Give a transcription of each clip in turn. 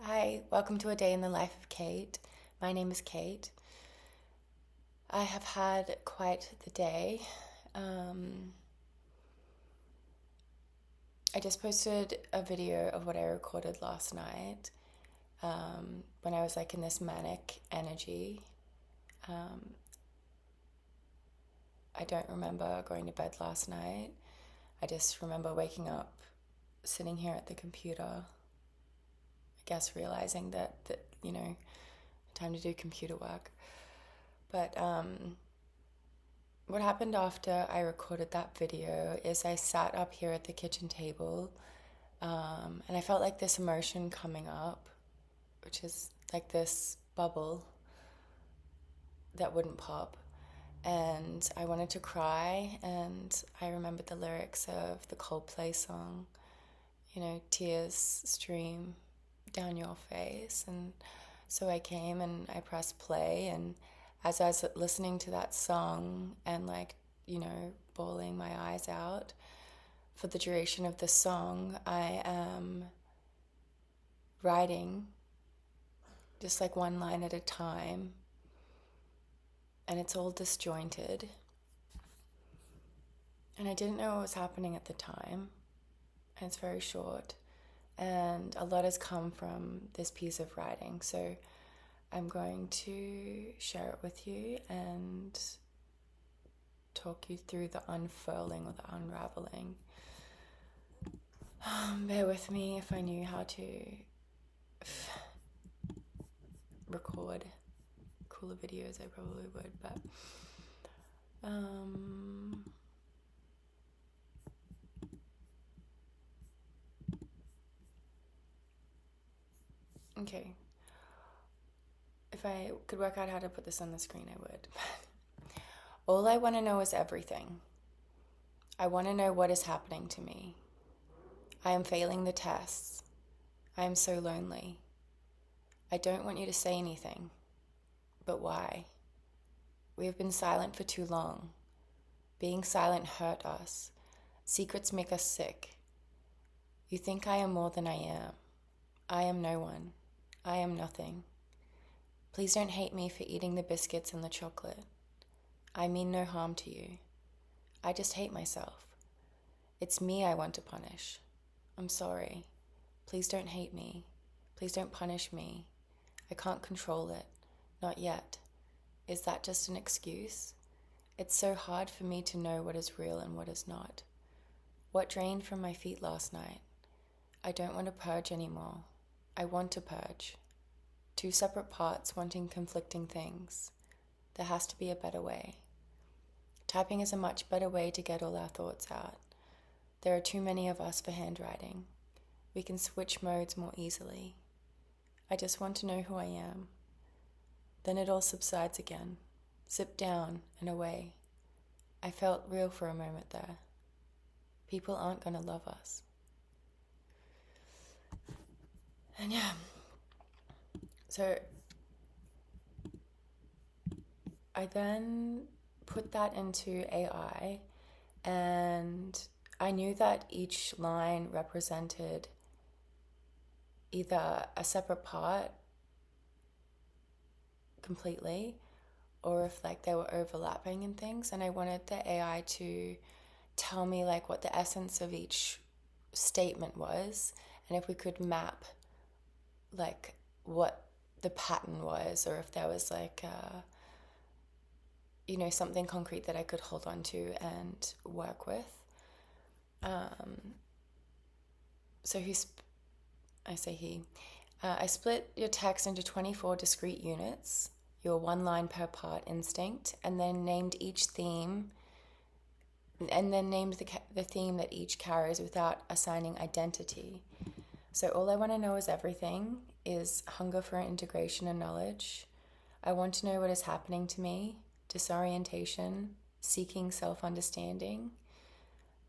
Hi, welcome to a day in the life of Kate. My name is Kate. I have had quite the day. I just posted a video of what I recorded last night when I was like in this manic energy. I don't remember going to bed last night. I just remember waking up, sitting here at the computer, I guess realizing that time to do computer work. But what happened after I recorded that video is I sat up here at the kitchen table and I felt like this emotion coming up, which is like this bubble that wouldn't pop. And I wanted to cry, and I remembered the lyrics of the Coldplay song, tears stream down your face. And so I came and I pressed play, and as I was listening to that song and bawling my eyes out for the duration of the song, I am writing just like one line at a time, and it's all disjointed. And I didn't know what was happening at the time, and it's very short. And a lot has come from this piece of writing. So I'm going to share it with you and talk you through the unfurling or the unraveling. Bear with me. If I knew how to record cooler videos, I probably would, but okay. If I could work out how to put this on the screen, I would. All I want to know is everything. I want to know what is happening to me. I am failing the tests. I am so lonely. I don't want you to say anything. But why? We have been silent for too long. Being silent hurt us. Secrets make us sick. You think I am more than I am. I am no one. I am nothing. Please don't hate me for eating the biscuits and the chocolate. I mean no harm to you. I just hate myself. It's me I want to punish. I'm sorry. Please don't hate me. Please don't punish me. I can't control it. Not yet. Is that just an excuse? It's so hard for me to know what is real and what is not. What drained from my feet last night? I don't want to purge anymore. I want to purge. Two separate parts wanting conflicting things. There has to be a better way. Typing is a much better way to get all our thoughts out. There are too many of us for handwriting. We can switch modes more easily. I just want to know who I am. Then it all subsides again. Zip down and away. I felt real for a moment there. People aren't going to love us. And yeah. So I then put that into AI, and I knew that each line represented either a separate part completely, or if they were overlapping and things. And I wanted the AI to tell me what the essence of each statement was, and if we could map what the pattern was, or if there was something concrete that I could hold on to and work with. I split your text into 24 discrete units, your one line per part instinct, and then named each theme, and then named the theme that each carries without assigning identity. So all I want to know is everything is hunger for integration and knowledge. I want to know what is happening to me, disorientation, seeking self-understanding.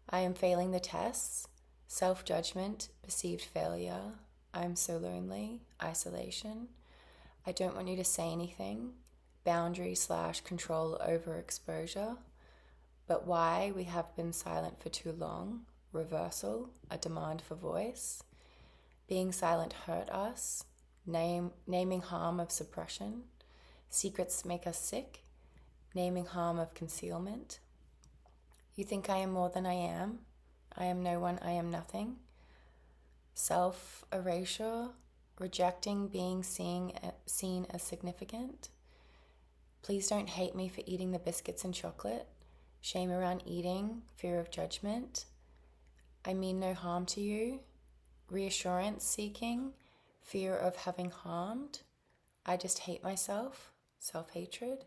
I am failing the tests, self-judgment, perceived failure. I'm so lonely, isolation. I don't want you to say anything, boundary/control over exposure. But why we have been silent for too long, reversal, a demand for voice. Being silent hurt us, naming harm of suppression. Secrets make us sick. Naming harm of concealment. You think I am more than I am. I am no one, I am nothing. Self-erasure. Rejecting being seen as significant. Please don't hate me for eating the biscuits and chocolate. Shame around eating. Fear of judgment. I mean no harm to you. Reassurance seeking. Fear of having harmed. I just hate myself. Self-hatred.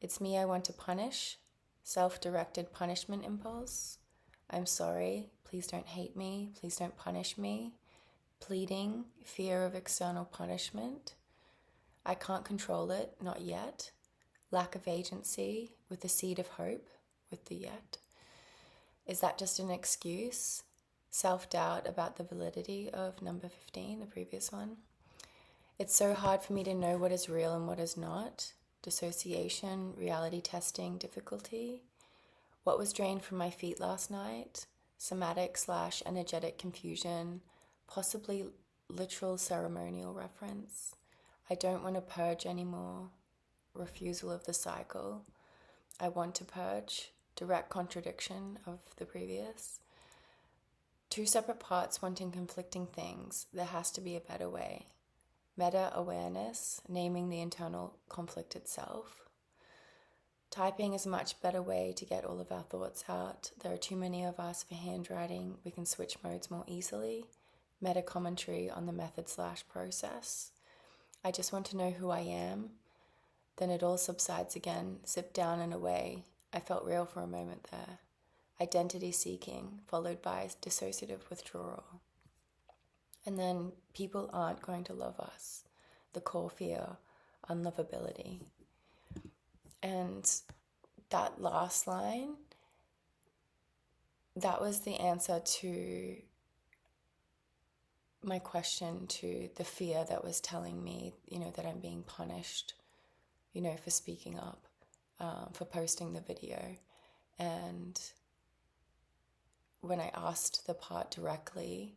It's me I want to punish. Self-directed punishment impulse. I'm sorry. Please don't hate me. Please don't punish me. Pleading. Fear of external punishment. I can't control it. Not yet. Lack of agency with the seed of hope. With the yet. Is that just an excuse? Self-doubt about the validity of number 15, the previous one. It's so hard for me to know what is real and what is not. Dissociation, reality testing, difficulty. What was drained from my feet last night? Somatic/energetic confusion, possibly literal ceremonial reference. I don't want to purge anymore. Refusal of the cycle. I want to purge. Direct contradiction of the previous. Two separate parts wanting conflicting things. There has to be a better way. Meta-awareness, naming the internal conflict itself. Typing is a much better way to get all of our thoughts out. There are too many of us for handwriting. We can switch modes more easily. Meta-commentary on the method/process. I just want to know who I am. Then it all subsides again, zipped down and away. I felt real for a moment there. Identity seeking, followed by dissociative withdrawal. And then people aren't going to love us. The core fear, unlovability. And that last line, that was the answer to my question, to the fear that was telling me, that I'm being punished, for speaking up, for posting the video. And when I asked the part directly,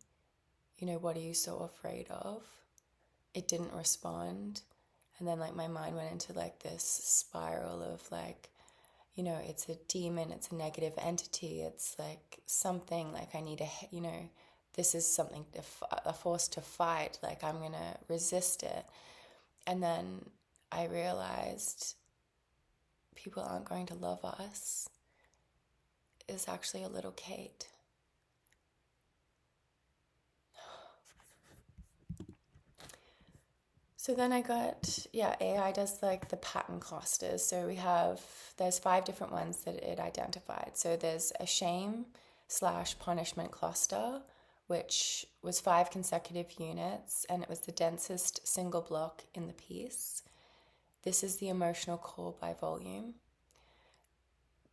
what are you so afraid of? It didn't respond. And then my mind went into this spiral of it's a demon, it's a negative entity, it's something I need to, this is something, a force to fight, I'm going to resist it. And then I realized people aren't going to love us is actually a little Kate. So then I got, AI does the pattern clusters. So there's 5 different ones that it identified. So there's a shame/punishment cluster, which was 5 consecutive units, and it was the densest single block in the piece. This is the emotional core by volume.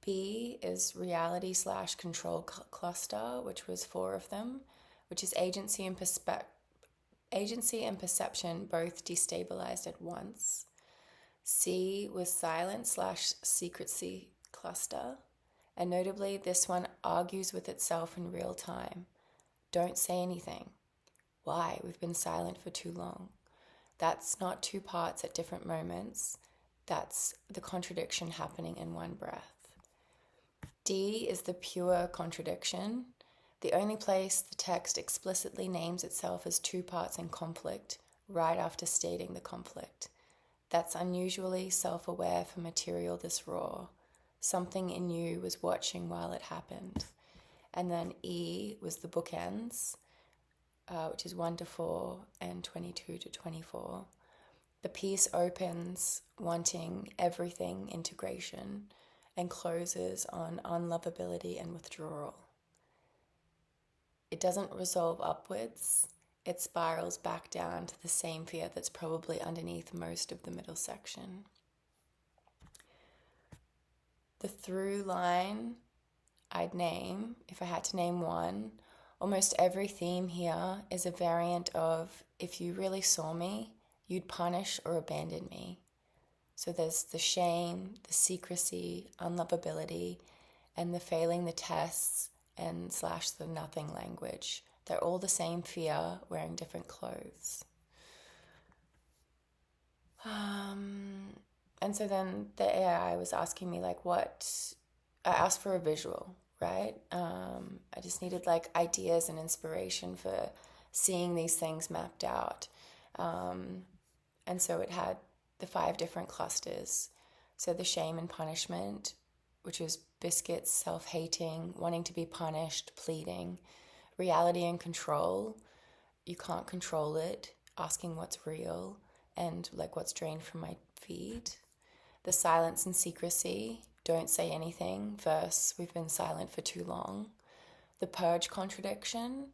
B is reality/control cluster, which was 4 of them, which is agency and perception both destabilized at once. C was silence/secrecy cluster, and notably this one argues with itself in real time. Don't say anything. Why? We've been silent for too long. That's not 2 parts at different moments. That's the contradiction happening in one breath. D is the pure contradiction. The only place the text explicitly names itself as 2 parts in conflict, right after stating the conflict. That's unusually self-aware for material this raw. Something in you was watching while it happened. And then E was the bookends, which is 1 to 4 and 22 to 24. The piece opens wanting everything integration and closes on unlovability and withdrawal. It doesn't resolve upwards, it spirals back down to the same fear that's probably underneath most of the middle section. The through line I'd name, if I had to name one, almost every theme here is a variant of, if you really saw me, you'd punish or abandon me. So there's the shame, the secrecy, unlovability, and the failing the tests and / the nothing language. They're all the same fear, wearing different clothes. And so then the AI was asking me like I asked for a visual, right? I just needed like ideas and inspiration for seeing these things mapped out. And so it had the 5 different clusters. So the shame and punishment, which was biscuits, self-hating, wanting to be punished, pleading, reality and control, you can't control it, asking what's real, and like what's drained from my feed. The silence and secrecy, don't say anything, versus we've been silent for too long. The purge contradiction,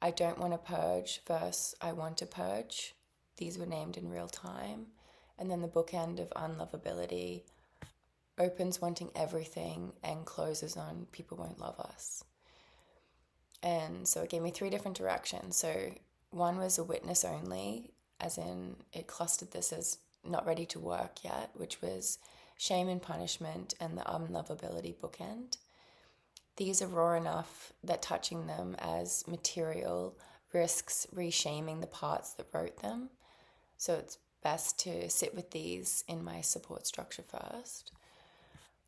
I don't want to purge, versus I want to purge. These were named in real time. And then the bookend of unlovability, opens wanting everything and closes on people won't love us. And so it gave me 3 different directions. So one was a witness only, as in it clustered this as not ready to work yet, which was shame and punishment and the unlovability bookend. These are raw enough that touching them as material risks reshaming the parts that wrote them. So it's best to sit with these in my support structure first.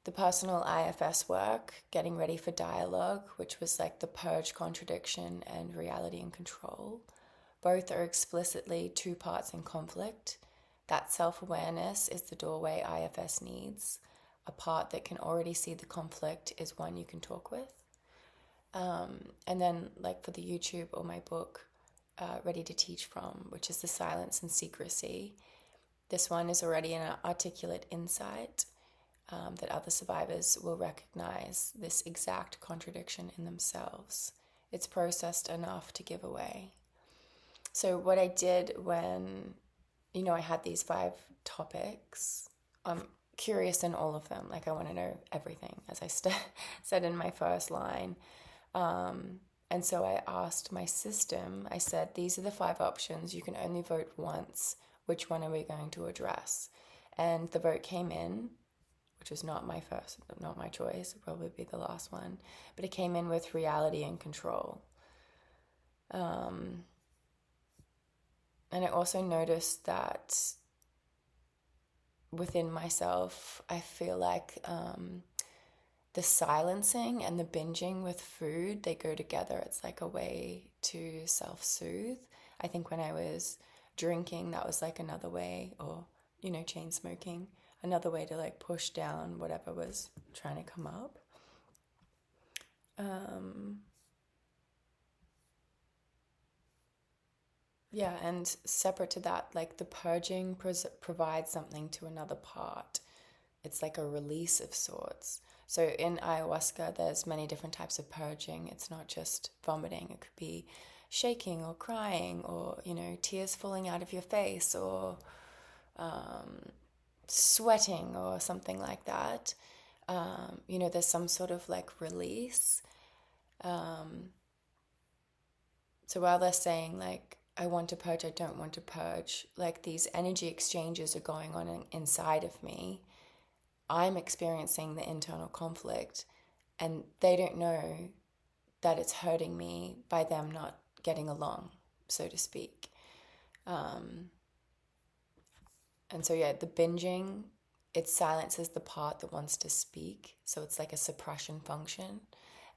The personal IFS work, getting ready for dialogue, which was like the purge contradiction and reality and control. Both are explicitly 2 parts in conflict. That self-awareness is the doorway IFS needs. A part that can already see the conflict is one you can talk with. And then like for the YouTube or my book, Ready to Teach From, which is the silence and secrecy. This one is already an articulate insight that other survivors will recognize this exact contradiction in themselves. It's processed enough to give away. So what I did when, I had these 5 topics, I'm curious in all of them. Like I want to know everything, as I said in my first line. And so I asked my system, I said, these are the 5 options. You can only vote once. Which one are we going to address? And the vote came in, which was not my choice, it'd probably be the last one, but it came in with reality and control. And I also noticed that within myself, I feel like the silencing and the binging with food, they go together. It's like a way to self-soothe. I think when I was drinking, that was like another way, or, chain smoking, another way to like push down whatever was trying to come up. Yeah, and separate to that, like the purging provides something to another part. It's like a release of sorts. So in ayahuasca, there's many different types of purging. It's not just vomiting. It could be shaking or crying or, tears falling out of your face or sweating or something like that. There's some sort of like release. So while they're saying like, I want to purge, I don't want to purge, like these energy exchanges are going on inside of me. I'm experiencing the internal conflict and they don't know that it's hurting me by them not getting along, so to speak. And so, yeah, the binging, it silences the part that wants to speak. So it's like a suppression function.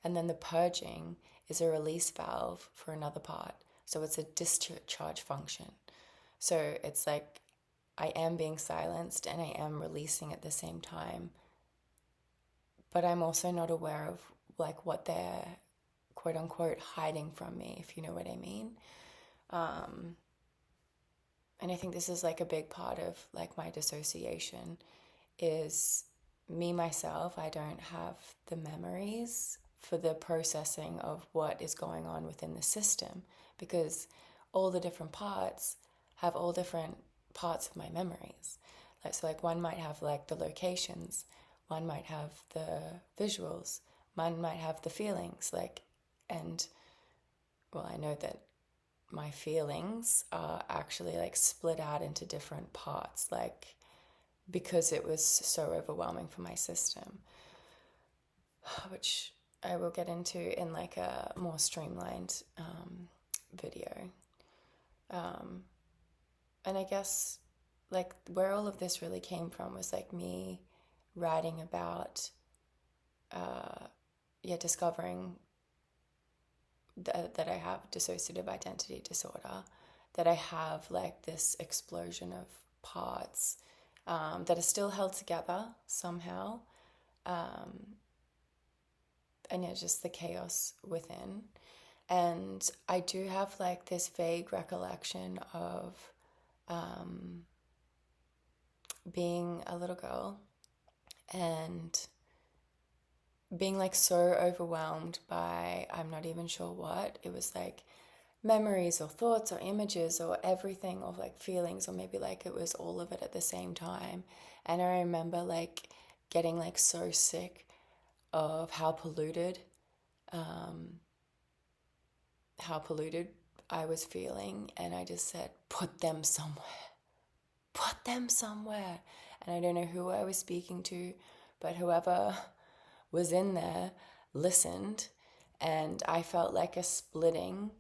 And then the purging is a release valve for another part. So it's a discharge function. So it's like I am being silenced and I am releasing at the same time. But I'm also not aware of like what they're quote unquote hiding from me, if you know what I mean. And I think this is like a big part of like my dissociation is me, myself. I don't have the memories for the processing of what is going on within the system because all the different parts have all different parts of my memories. Like one might have like the locations, one might have the visuals, one might have the feelings, and I know that my feelings are actually like split out into different parts, like because it was so overwhelming for my system, which I will get into in like a more streamlined video. And I guess like where all of this really came from was like me writing about discovering that I have dissociative identity disorder, that I have like this explosion of parts that are still held together somehow, and yeah, just the chaos within. And I do have like this vague recollection of being a little girl and being like so overwhelmed by I'm not even sure what. It was like memories or thoughts or images or everything, or like feelings, or maybe like it was all of it at the same time. And I remember like getting like so sick of how polluted I was feeling, and I just said, put them somewhere. Put them somewhere. And I don't know who I was speaking to, but whoever was in there listened, and I felt like a splitting,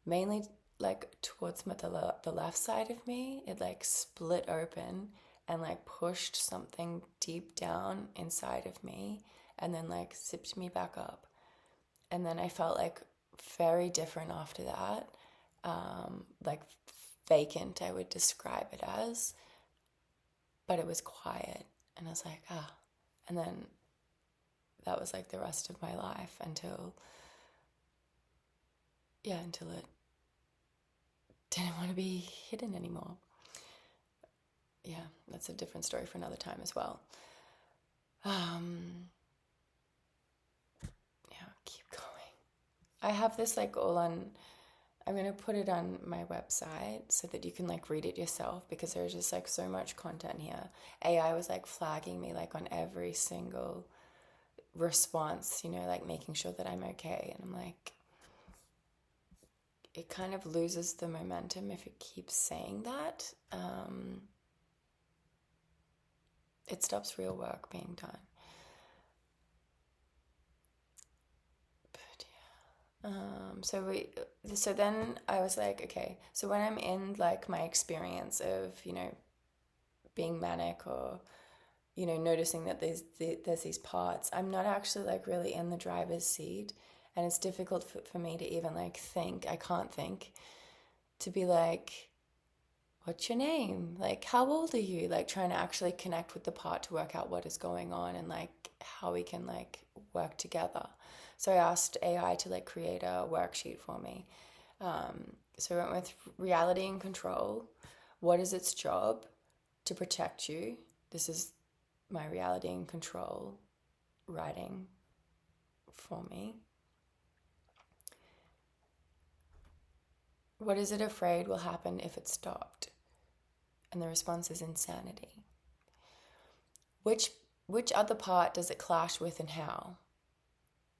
mainly like towards the left side of me. It like split open and like pushed something deep down inside of me, and then like zipped me back up. And then I felt like very different after that, like vacant, I would describe it as, but it was quiet. And I was like, and then that was like the rest of my life until it didn't want to be hidden anymore. Yeah, that's a different story for another time as well. Keep going. I have this like all on, I'm going to put it on my website so that you can like read it yourself, because there's just like so much content here. AI was like flagging me like on every single response, like making sure that I'm okay. And I'm like, it kind of loses the momentum if it keeps saying that. It stops real work being done. So then I was like, okay, so when I'm in like my experience of, being manic, or, noticing that there's these parts, I'm not actually like really in the driver's seat, and it's difficult for me to even like think. I can't think, to be like, what's your name? Like, how old are you? Like trying to actually connect with the part to work out what is going on and like how we can like work together. So I asked AI to like create a worksheet for me. So I went with reality and control. What is its job? To protect you. This is my reality and control writing for me. What is it afraid will happen if it stopped? And the response is insanity. Which other part does it clash with, and how?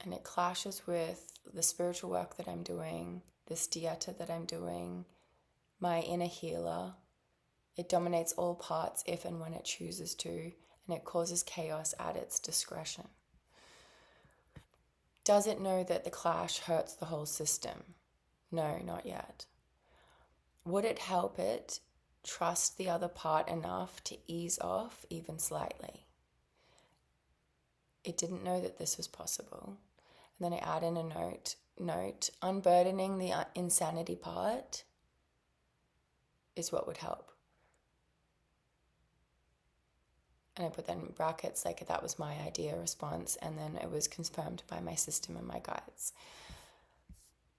And it clashes with the spiritual work that I'm doing, this dieta that I'm doing, my inner healer. It dominates all parts if and when it chooses to, and it causes chaos at its discretion. Does it know that the clash hurts the whole system? No, not yet. Would it help it trust the other part enough to ease off even slightly? It didn't know that this was possible. And then I add in a note, unburdening the insanity part is what would help. And I put that in brackets, like that was my idea response, and then it was confirmed by my system and my guides.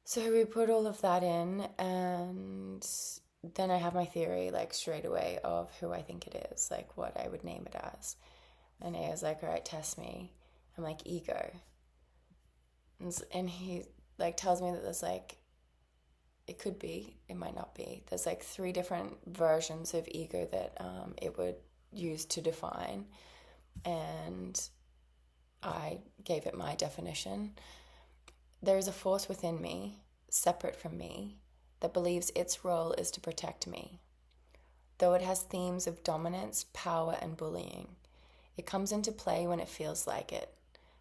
So we put all of that in, and then I have my theory like straight away of who I think it is, like what I would name it as. And A is like, all right, test me. I'm like, ego. And he like tells me that there's like, it could be, it might not be. There's like 3 different versions of ego that it would use to define. And I gave it my definition. There is a force within me, separate from me, that believes its role is to protect me. Though it has themes of dominance, power, and bullying, it comes into play when it feels like it.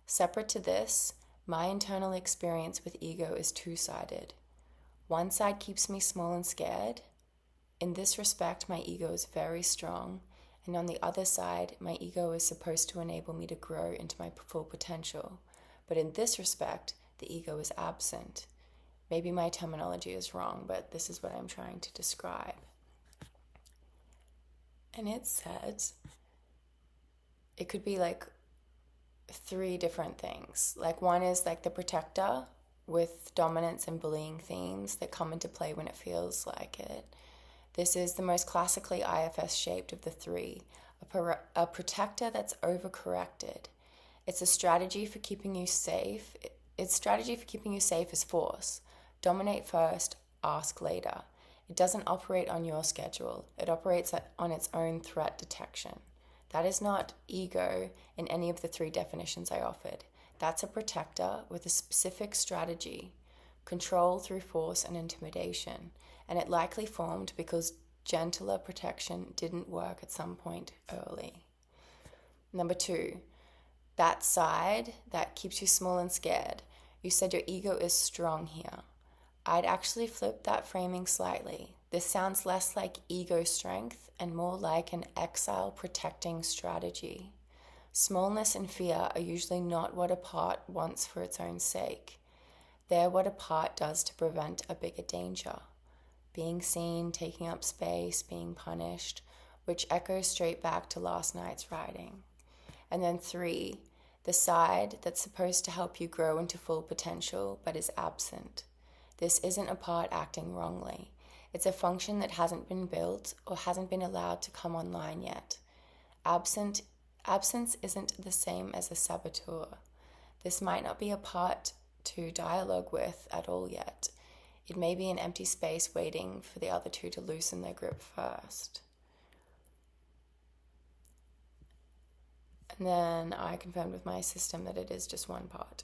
Separate to this, my internal experience with ego is 2-sided. One side keeps me small and scared. In this respect, my ego is very strong, and on the other side, my ego is supposed to enable me to grow into my full potential. But in this respect, the ego is absent. Maybe my terminology is wrong, but this is what I'm trying to describe. And it says, it could be like 3 different things. Like one is like the protector with dominance and bullying themes that come into play when it feels like it. This is the most classically IFS shaped of the 3, a protector that's overcorrected. It's a strategy for keeping you safe. Its strategy for keeping you safe is force. Dominate first, ask later. It doesn't operate on your schedule. It operates on its own threat detection. That is not ego in any of the 3 definitions I offered. That's a protector with a specific strategy, control through force and intimidation, and it likely formed because gentler protection didn't work at some point early. Number 2, that side that keeps you small and scared. You said your ego is strong here. I'd actually flip that framing slightly. This sounds less like ego strength and more like an exile protecting strategy. Smallness and fear are usually not what a part wants for its own sake. They're what a part does to prevent a bigger danger. Being seen, taking up space, being punished, which echoes straight back to last night's writing. And then 3, the side that's supposed to help you grow into full potential but is absent. This isn't a part acting wrongly. It's a function that hasn't been built or hasn't been allowed to come online yet. Absence isn't the same as a saboteur. This might not be a part to dialogue with at all yet. It may be an empty space waiting for the other 2 to loosen their grip first. And then I confirmed with my system that it is just one part.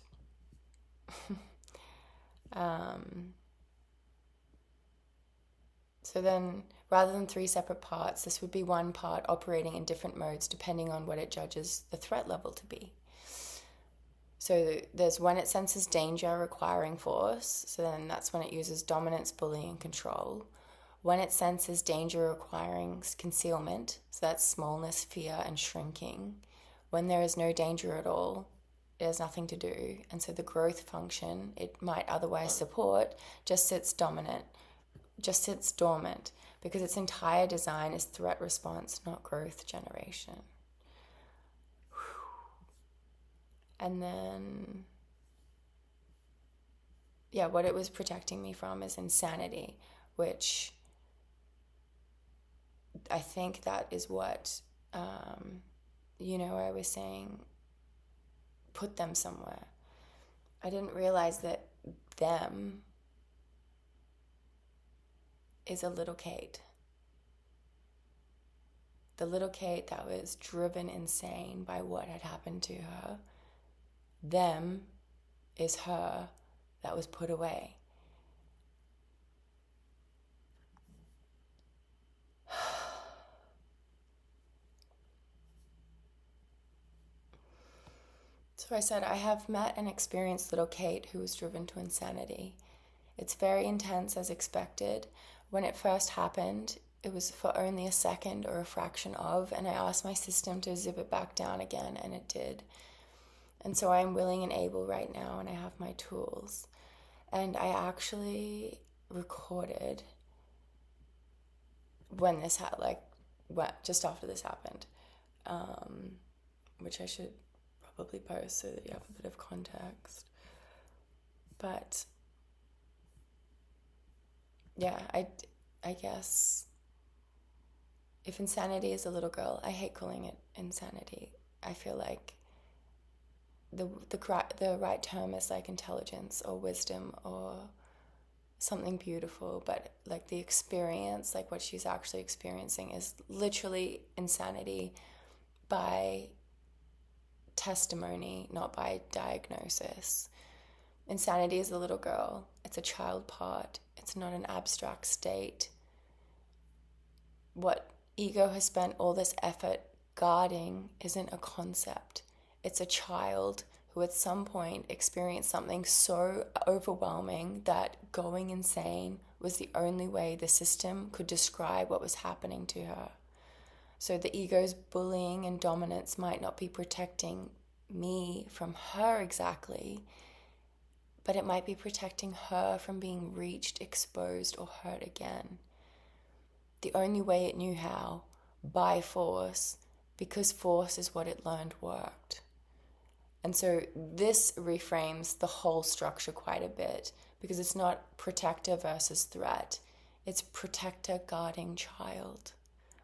So then, rather than 3 separate parts, this would be one part operating in different modes depending on what it judges the threat level to be. So there's when it senses danger requiring force, so then that's when it uses dominance, bullying, and control. When it senses danger requiring concealment, so that's smallness, fear, and shrinking. When there is no danger at all, there's nothing to do, and so the growth function it might otherwise support just sits dormant, because its entire design is threat response, not growth generation. And then, what it was protecting me from is insanity, which I think that is what, I was saying, put them somewhere. I didn't realize that them is a little Kate. The little Kate that was driven insane by what had happened to her. Them is her that was put away. So I said, I have met and experienced little Kate who was driven to insanity. It's very intense as expected. When it first happened, it was for only a second or a fraction of, and I asked my system to zip it back down again, and it did. And so I'm willing and able right now, and I have my tools. And I actually recorded when this just after this happened, which I should probably post so that you have a bit of context. But I guess if insanity is a little girl, I hate calling it insanity. I feel like the right term is like intelligence or wisdom or something beautiful, but like the experience, like what she's actually experiencing is literally insanity by testimony, not by diagnosis. Insanity is a little girl. It's a child part. It's not an abstract state. What ego has spent all this effort guarding isn't a concept. It's a child who at some point experienced something so overwhelming that going insane was the only way the system could describe what was happening to her. So the ego's bullying and dominance might not be protecting me from her exactly, but it might be protecting her from being reached, exposed, or hurt again. The only way it knew how, by force, because force is what it learned worked. And so this reframes the whole structure quite a bit, because it's not protector versus threat. It's protector guarding child,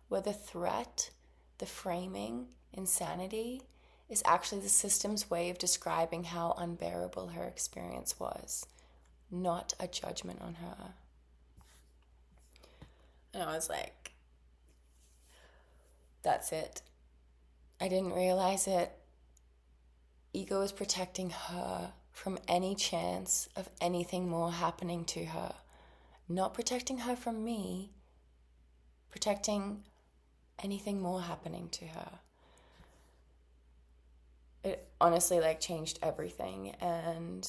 where the threat, the framing, insanity, is actually the system's way of describing how unbearable her experience was, not a judgment on her. And I was like, that's it. I didn't realize it. Ego is protecting her from any chance of anything more happening to her. Not protecting her from me, protecting anything more happening to her. It honestly changed everything, and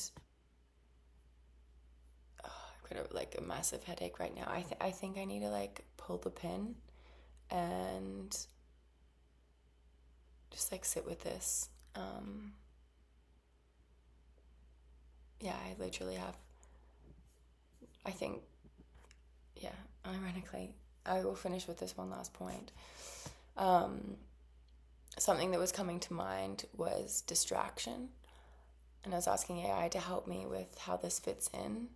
I've got a massive headache right now. I think I need to pull the pin and just sit with this. I literally have, I think, ironically, I will finish with this one last point. Something that was coming to mind was distraction. And I was asking AI to help me with how this fits in.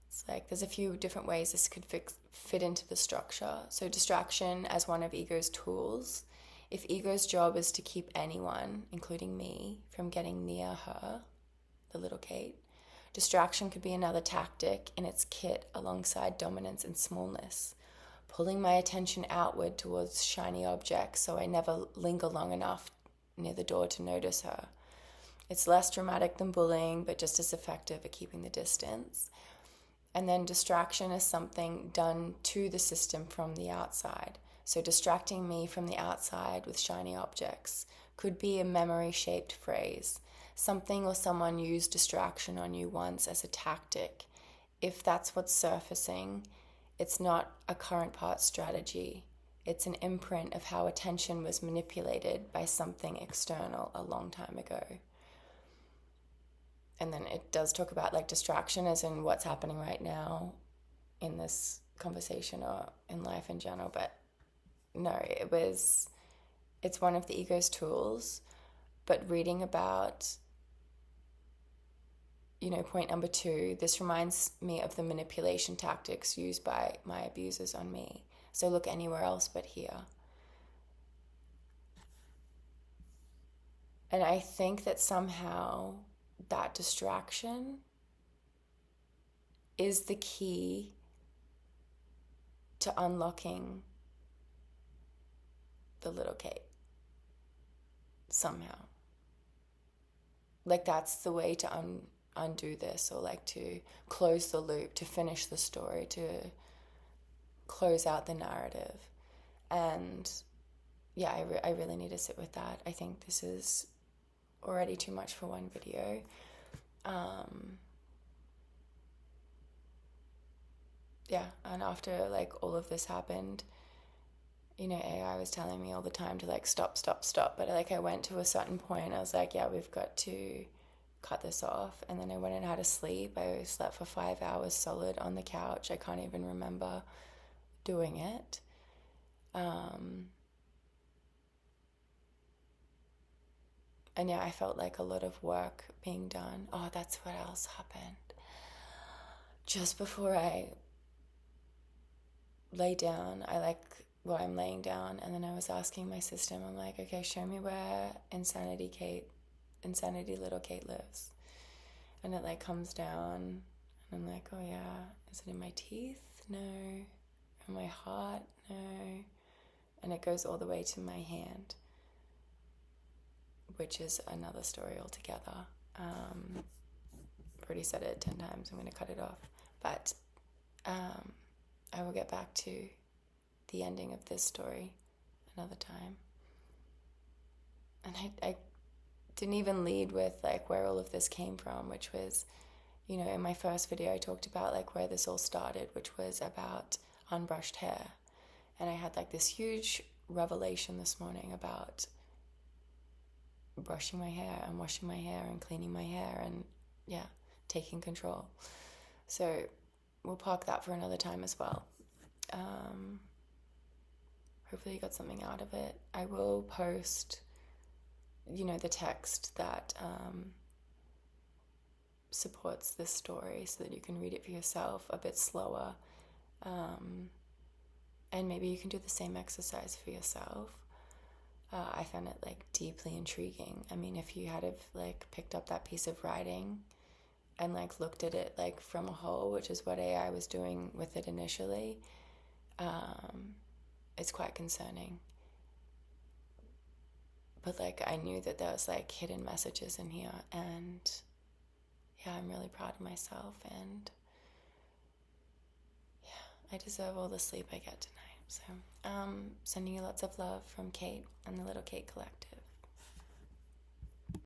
It's there's a few different ways this could fit into the structure. So distraction as one of ego's tools. If ego's job is to keep anyone, including me, from getting near her, the little Kate, distraction could be another tactic in its kit alongside dominance and smallness, pulling my attention outward towards shiny objects so I never linger long enough near the door to notice her. It's less dramatic than bullying, but just as effective at keeping the distance. And then distraction is something done to the system from the outside. So distracting me from the outside with shiny objects could be a memory-shaped phrase. Something or someone used distraction on you once as a tactic. If that's what's surfacing, it's not a current part strategy. It's an imprint of how attention was manipulated by something external a long time ago. And then it does talk about distraction as in what's happening right now in this conversation or in life in general. But no, it's one of the ego's tools. But reading about, point number 2, this reminds me of the manipulation tactics used by my abusers on me. So look anywhere else but here. And I think that somehow that distraction is the key to unlocking the little Kate. Somehow. That's the way to undo this, or to close the loop, to finish the story, to close out the narrative. And I really need to sit with that. I think this is already too much for one video. And after all of this happened, AI was telling me all the time to stop. But I went to a certain point, I was we've got to cut this off. And then I went and had a sleep. I slept for 5 hours solid on the couch. I can't even remember doing it. And I felt a lot of work being done. Oh, that's what else happened. Just before I lay down, I'm laying down, and then I was asking my system, I'm okay, show me where insanity little Kate lives. And it comes down, and I'm oh yeah, is it in my teeth? No. In my heart? No. And it goes all the way to my hand, which is another story altogether. I've already said it 10 times, I'm going to cut it off. But I will get back to the ending of this story another time. And I didn't even lead with where all of this came from, which was, you know, in my first video I talked about like where this all started, which was about unbrushed hair. And I had like this huge revelation this morning about brushing my hair and washing my hair and cleaning my hair and, yeah, taking control. So we'll park that for another time as well. Hopefully you got something out of it. I will post, you know, the text that supports this story so that you can read it for yourself a bit slower. And maybe you can do the same exercise for yourself. I found it like deeply intriguing. I mean, if you had have like picked up that piece of writing and like looked at it like from a whole, which is what AI was doing with it initially, it's quite concerning. But like I knew that there was like hidden messages in here, and yeah, I'm really proud of myself, and yeah, I deserve all the sleep I get tonight. So sending you lots of love from Kate and the Little Kate Collective.